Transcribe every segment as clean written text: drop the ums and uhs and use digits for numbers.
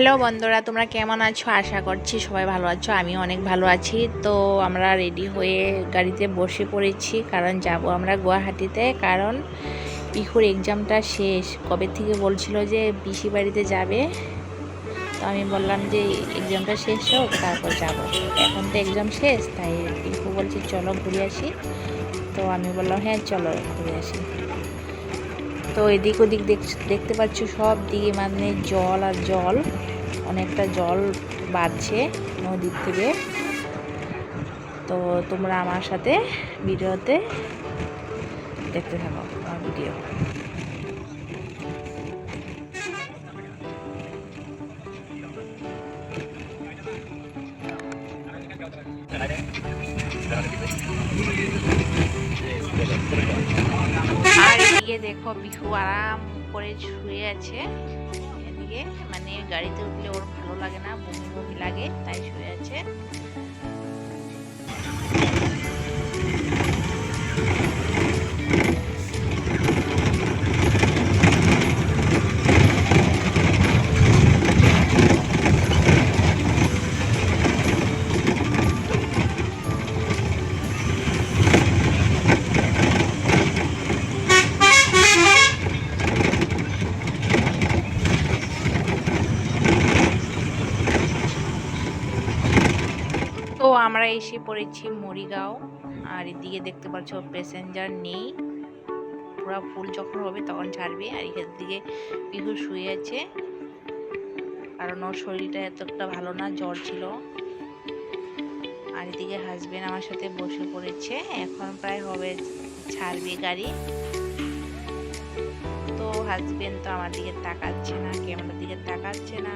Hello বন্ধুরা, তোমরা কেমন আছো? আশা করছি সবাই ভালো আছো। আমি অনেক ভালো আছি। তো আমরা রেডি হয়ে গাড়িতে বসে পড়েছি, কারণ যাব আমরা গুয়াহাটিতে। কারণ পিহুর এক্সামটা শেষ। কবে থেকে বলছিল যে পিসি বাড়িতে যাবে। তো আমি বললাম যে এক্সামটা শেষ হোক, তারপর যাব। এখন তো এক্সাম শেষ, তাই পিহু বলছে চলো ঘুরে আসি। তো আমি বললাম হ্যাঁ চলো ঘুরে আসি। তো এদিক ওদিক দেখতে পাচ্ছ, সব দিকে মানে জল আর জল, অনেকটা জল বাড়ছে নদীর থেকে। তো তোমরা আমার সাথে ভিডিওতে দেখতে থাকো আমার ভিডিও। আর এদিকে দেখো পিহু আরাম করে শুয়ে আছে। এদিকে মানে গাড়িতে উঠলে ওর ভালো লাগে না, বমি বমি লাগে, তাই শুয়ে আছে। তো আমরা এসে পড়েছি মরিগাঁও। আর এদিকে দেখতে পাচ্ছ প্যাসেঞ্জার নেই, পুরো ফুল যখন হবে তখন ছাড়বে। আর এখান দিকে পিহু শুয়ে আছে, কারণ ওর শরীরটা এতটা ভালো না, জ্বর ছিল। আর এদিকে হাজবেন্ড আমার সাথে বসে পড়েছে, এখন প্রায় হবে ছাড়বে গাড়ি। তো হাজবেন্ড তো আমার দিকে তাকাচ্ছে না, ক্যামেরার দিকে তাকাচ্ছে না।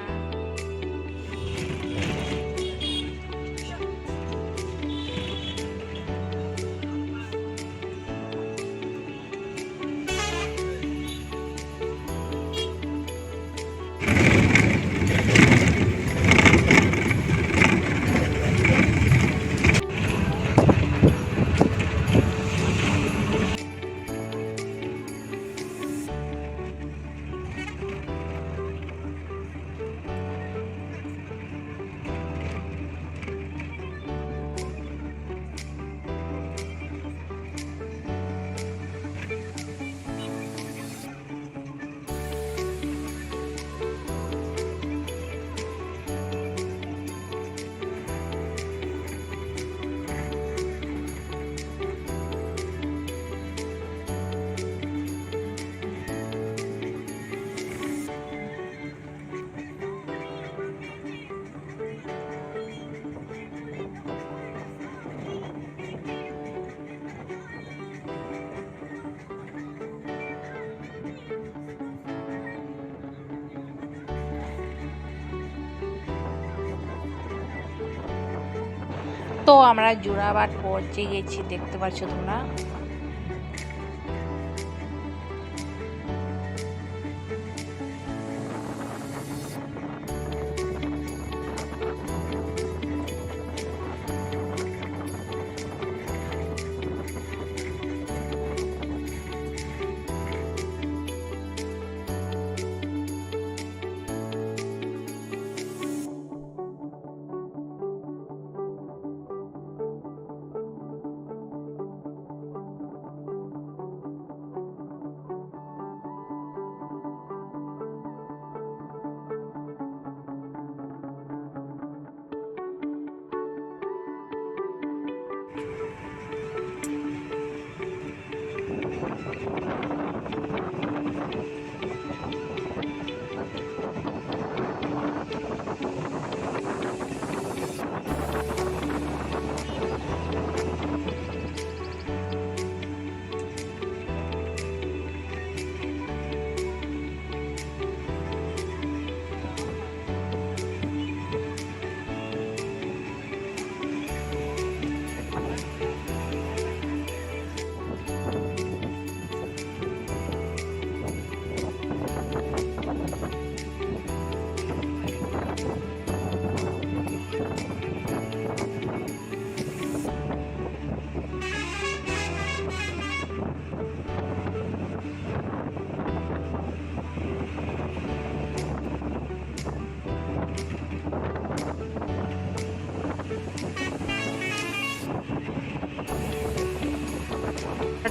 তো আমরা জোড়াবাট পৌঁছে গেছি, দেখতে পাচ্ছ তোমরা।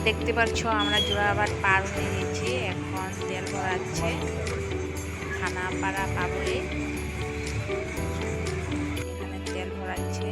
দেখতে পাচ্ছ আমরা জোড়াবাট পার হয়ে গেছি, এখন তেল ভরাচ্ছে খানাপাড়া পাবরে, এখানে তেল ভরাচ্ছে।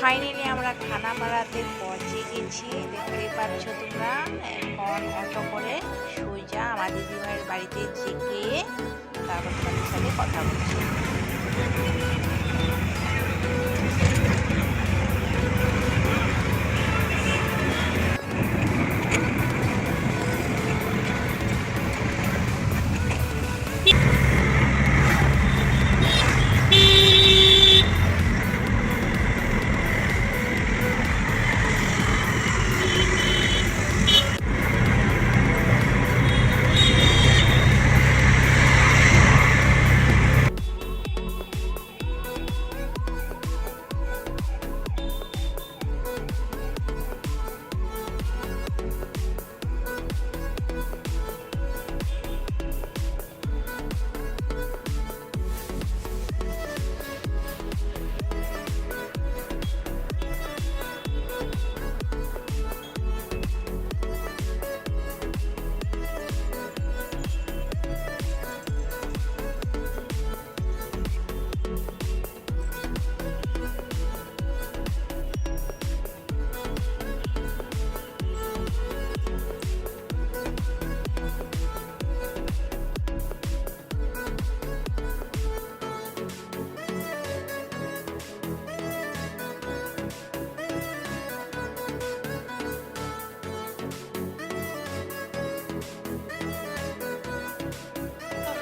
ফাইনালি আমরা খানাপাড়াতে পৌঁছে গেছি, দেখতেই পাচ্ছ তোমরা। এখন অটো করে সোজা আমার দিদিভাইয়ের বাড়িতে গিয়ে তারপর তোমাদের সাথে কথা বলছি।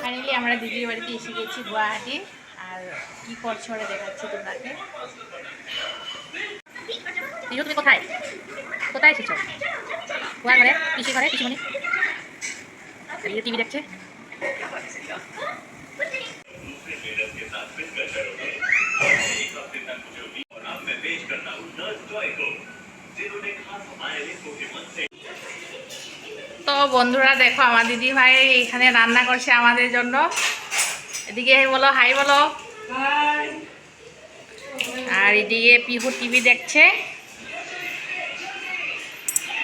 ফাইনালি আমরা দিদির বাড়িতে এসে গেছি গুয়াহাটি। আর কি করছো ওরা দেখাচ্ছি তোমাকে। তুমি কোথায় কোথায় এসেছো? গুয়া ঘরে, পিসি ঘরে, পিসিমণি টিভি দেখছে। তো বন্ধুরা দেখো, আমার দিদি ভাই এখানে রান্না করছে আমাদের জন্য। এদিকে বলো হাই বলো। আর এদিকে পিহু টিভি দেখছে,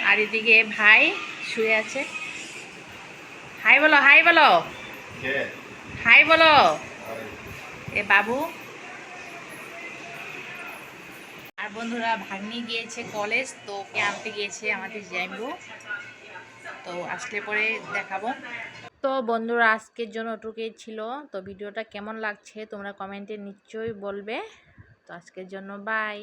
আর এদিকে ভাই শুয়ে আছে। হাই বলো, হাই বলো, হাই বলো। এ বাবু। আর বন্ধুরা ভাগ্নি গিয়েছে কলেজ, তো ওকে আনতে গিয়েছে আমাদের জাইম্বু, তো আসলে পরে দেখাবো। তো বন্ধুরা আজকের জন্য ওটুকুই ছিল। তো ভিডিওটা কেমন লাগছে তোমরা কমেন্টে নিশ্চয়ই বলবে। তো আজকের জন্য বাই।